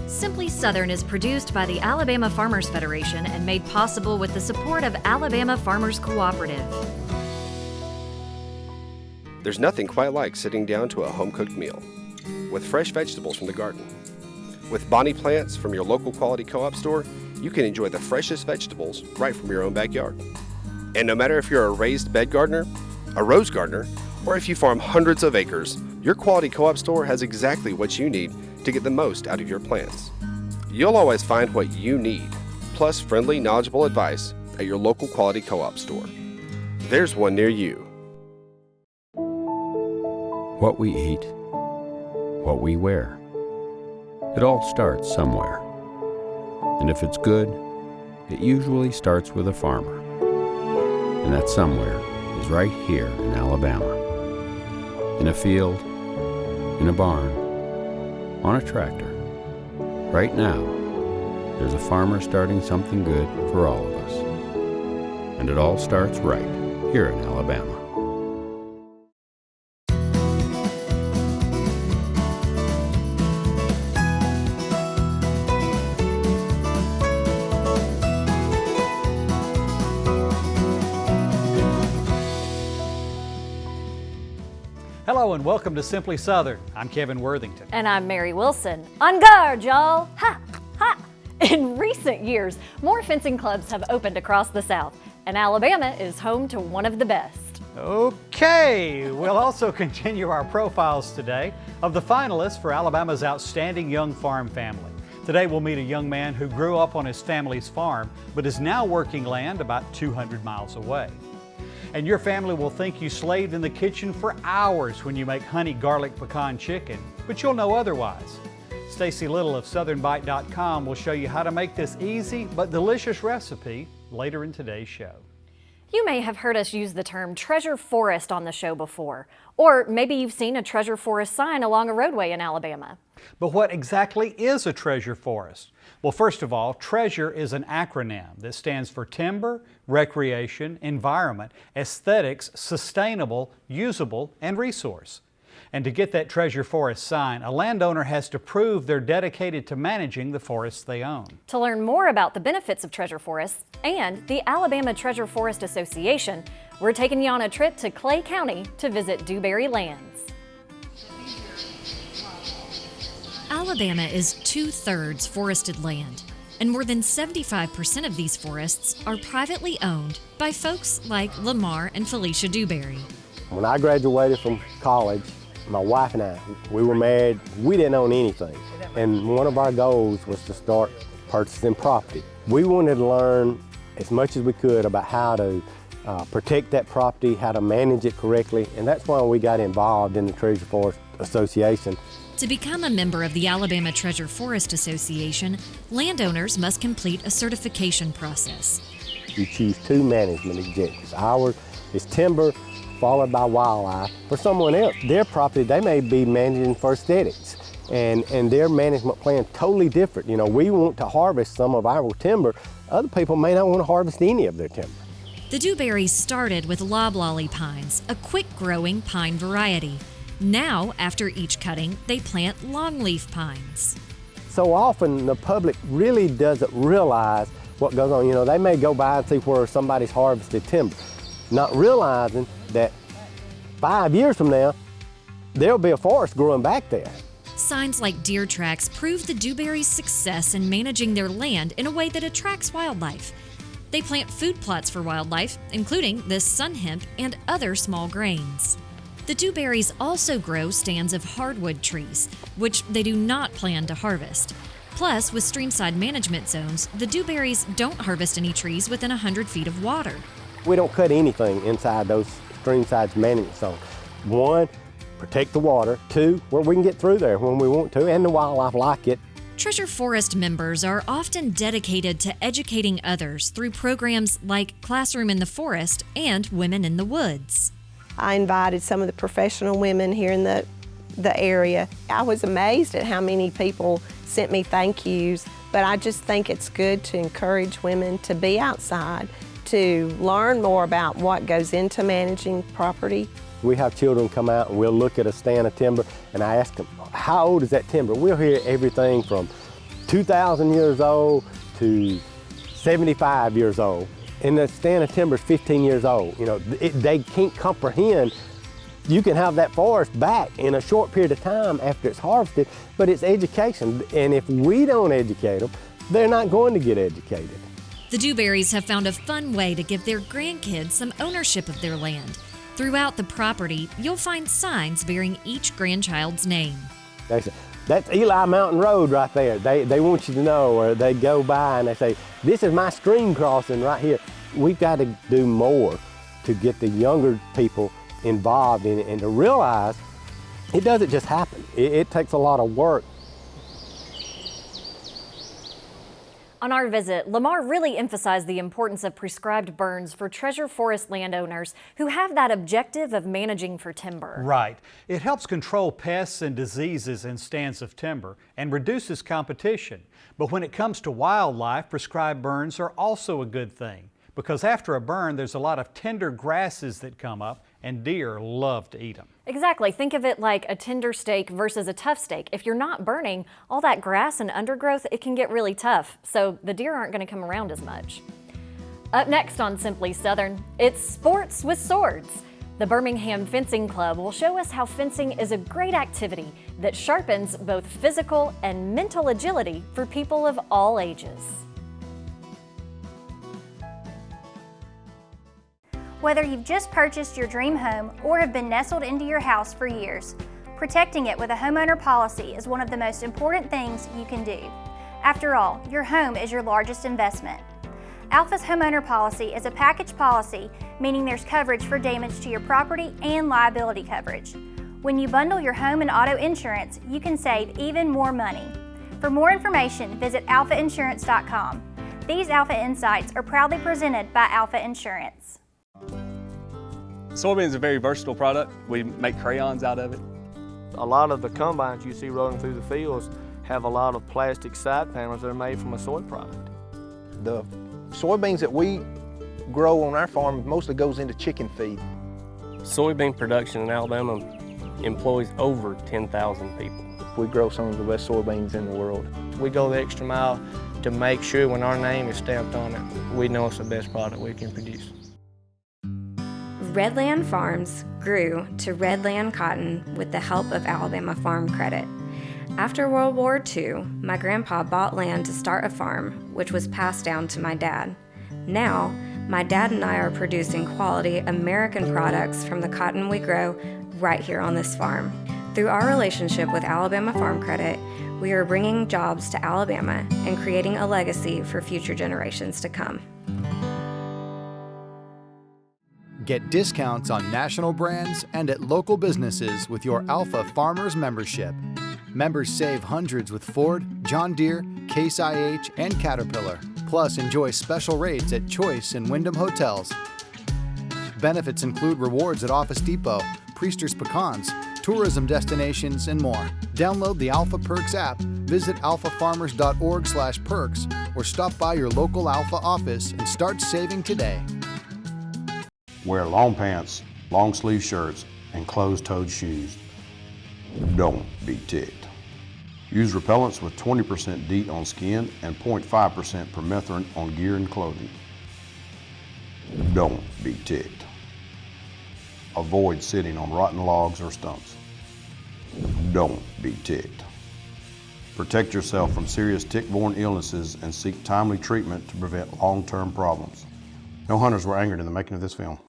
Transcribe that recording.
Simply Southern is produced by the Alabama Farmers Federation and made possible with the support of Alabama Farmers Cooperative. There's nothing quite like sitting down to a home-cooked meal with fresh vegetables from the garden. With Bonnie plants from your local quality co-op store, you can enjoy the freshest vegetables right from your own backyard. And no matter if you're a raised bed gardener, a rose gardener, or if you farm hundreds of acres, your quality co-op store has exactly what you need to get the most out of your plants. You'll always find what you need, plus friendly, knowledgeable advice at your local quality co-op store. There's one near you. What we eat, what we wear. It all starts somewhere. And if it's good, it usually starts with a farmer. And that somewhere is right here in Alabama. In a field, in a barn, on a tractor. Right now, there's a farmer starting something good for all of us. And it all starts right here in Alabama. Hello and welcome to Simply Southern. I'm Kevin Worthington. And I'm Mary Wilson. On guard, y'all! Ha! Ha! In recent years, more fencing clubs have opened across the South, and Alabama is home to one of the best. Okay, we'll also continue our profiles today of the finalists for Alabama's Outstanding Young Farm Family. Today we'll meet a young man who grew up on his family's farm, but is now working land about 200 miles away. And your family will think you slaved in the kitchen for hours when you make honey garlic pecan chicken, but you'll know otherwise. Stacy Little of southernbite.com will show you how to make this easy but delicious recipe later in today's show. You may have heard us use the term treasure forest on the show before, or maybe you've seen a treasure forest sign along a roadway in Alabama. But what exactly is a treasure forest? Well, first of all, treasure is an acronym that stands for timber, recreation, environment, aesthetics, sustainable, usable, and resource. And to get that treasure forest sign, a landowner has to prove they're dedicated to managing the forests they own. To learn more about the benefits of treasure forests and the Alabama Treasure Forest Association, we're taking you on a trip to Clay County to visit Dewberry lands. Alabama is 2/3 forested land, and more than 75% of these forests are privately owned by folks like Lamar and Felicia Dewberry. When I graduated from college, my wife and I, we were married. We didn't own anything, and one of our goals was to start purchasing property. We wanted to learn as much as we could about how to protect that property, how to manage it correctly, and that's why we got involved in the Treasure Forest Association. To become a member of the Alabama Treasure Forest Association, landowners must complete a certification process. You choose two management objectives. Ours is timber, followed by wildlife. For someone else, their property, they may be managing for aesthetics, and their management plan totally different. You know, we want to harvest some of our timber. Other people may not want to harvest any of their timber. The Dewberries started with loblolly pines, a quick-growing pine variety. Now, after each cutting, they plant longleaf pines. So often the public really doesn't realize what goes on. You know, they may go by and see where somebody's harvested timber, not realizing that 5 years from now, there'll be a forest growing back there. Signs like deer tracks prove the Dewberries' success in managing their land in a way that attracts wildlife. They plant food plots for wildlife, including this sun hemp and other small grains. The Dewberries also grow stands of hardwood trees, which they do not plan to harvest. Plus, with streamside management zones, the Dewberries don't harvest any trees within 100 feet of water. We don't cut anything inside those streamside management zones. One, protect the water. Two, where we can get through there when we want to, and the wildlife like it. Treasure Forest members are often dedicated to educating others through programs like Classroom in the Forest and Women in the Woods. I invited some of the professional women here in the area. I was amazed at how many people sent me thank yous, but I just think it's good to encourage women to be outside, to learn more about what goes into managing property. We have children come out and we'll look at a stand of timber and I ask them, how old is that timber? We'll hear everything from 2,000 years old to 75 years old. And the stand of timber is 15 years old. You know, they can't comprehend you can have that forest back in a short period of time after it's harvested, but it's education. And if we don't educate them, they're not going to get educated. The Dewberrys have found a fun way to give their grandkids some ownership of their land. Throughout the property, you'll find signs bearing each grandchild's name. They say, that's Eli Mountain Road right there. They want you to know, or they go by and they say, this is my stream crossing right here. We've got to do more to get the younger people involved in it and to realize it doesn't just happen. It takes a lot of work. On our visit, Lamar really emphasized the importance of prescribed burns for treasure forest landowners who have that objective of managing for timber. Right. It helps control pests and diseases in stands of timber and reduces competition. But when it comes to wildlife, prescribed burns are also a good thing, because after a burn, there's a lot of tender grasses that come up, and deer love to eat them. Exactly. Think of it like a tender steak versus a tough steak. If you're not burning all that grass and undergrowth, it can get really tough, so the deer aren't going to come around as much. Up next on Simply Southern, it's Sports with Swords. The Birmingham Fencing Club will show us how fencing is a great activity that sharpens both physical and mental agility for people of all ages. Whether you've just purchased your dream home or have been nestled into your house for years, protecting it with a homeowner policy is one of the most important things you can do. After all, your home is your largest investment. Alpha's homeowner policy is a package policy, meaning there's coverage for damage to your property and liability coverage. When you bundle your home and auto insurance, you can save even more money. For more information, visit alphainsurance.com. These Alpha Insights are proudly presented by Alpha Insurance. Soybeans are a very versatile product. We make crayons out of it. A lot of the combines you see rolling through the fields have a lot of plastic side panels that are made from a soy product. The soybeans that we grow on our farm mostly goes into chicken feed. Soybean production in Alabama employs over 10,000 people. We grow some of the best soybeans in the world. We go the extra mile to make sure when our name is stamped on it, we know it's the best product we can produce. Redland Farms grew to Redland Cotton with the help of Alabama Farm Credit. After World War II, my grandpa bought land to start a farm, which was passed down to my dad. Now, my dad and I are producing quality American products from the cotton we grow right here on this farm. Through our relationship with Alabama Farm Credit, we are bringing jobs to Alabama and creating a legacy for future generations to come. Get discounts on national brands and at local businesses with your Alpha Farmers membership. Members save hundreds with Ford, John Deere, Case IH, and Caterpillar. Plus, enjoy special rates at Choice and Wyndham Hotels. Benefits include rewards at Office Depot, Priester's Pecans, tourism destinations, and more. Download the Alpha Perks app, visit alphafarmers.org/perks, or stop by your local Alpha office and start saving today. Wear long pants, long sleeve shirts, and closed-toed shoes. Don't be ticked. Use repellents with 20% DEET on skin and 0.5% permethrin on gear and clothing. Don't be ticked. Avoid sitting on rotten logs or stumps. Don't be ticked. Protect yourself from serious tick-borne illnesses and seek timely treatment to prevent long-term problems. No hunters were angered in the making of this film.